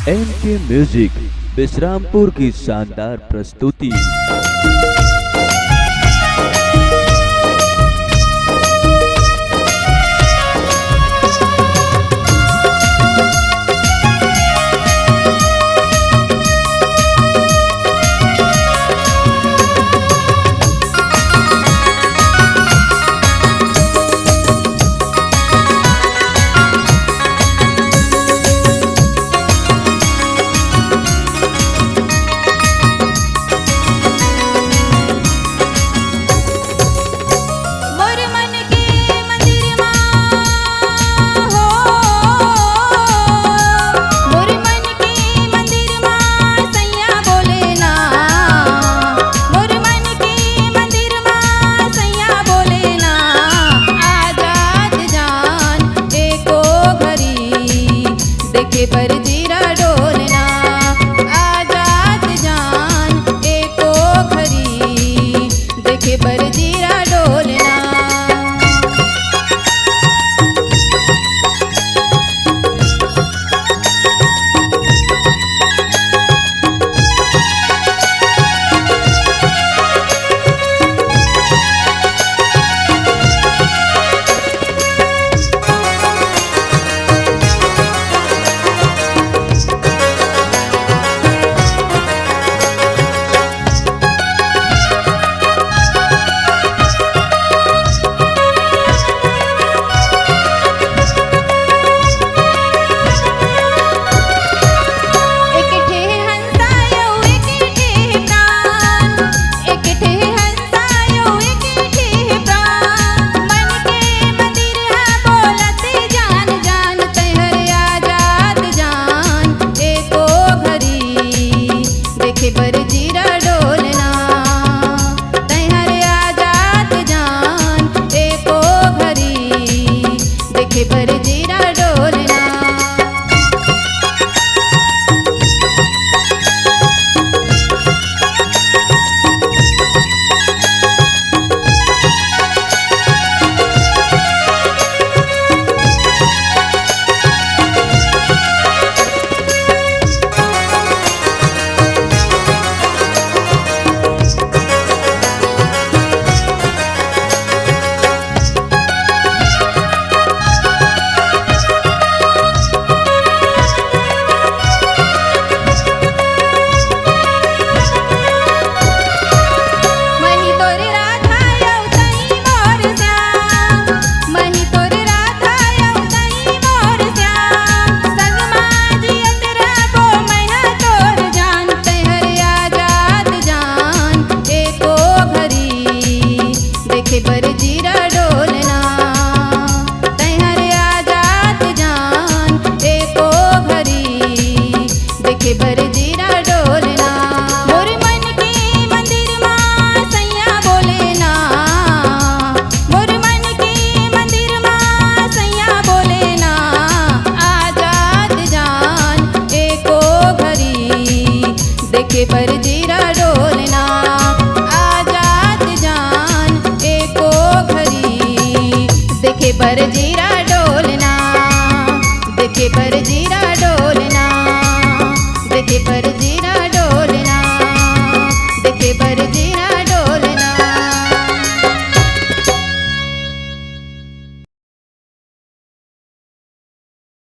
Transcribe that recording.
एनके music Vishrampur की शानदार प्रस्तुति। पर जीरा डोलना आजाद जान एको घरी देखे पर जीरा डोलना। पर जीरा डोलना तैहर आजाद जान एको घरी देखे पर जीरा डोलना। पर जीरा डोलना तैहर आजाद जान एको घरी देखे पर जीरा डोलना। मोर मन के मंदिर मां सैया बोले ना मोर मन के मंदिर मां सैया बोले ना आजाद जान एको घरी देखे पर जीरा डोलना देखे पर जीरा डोलना देखे पर जीरा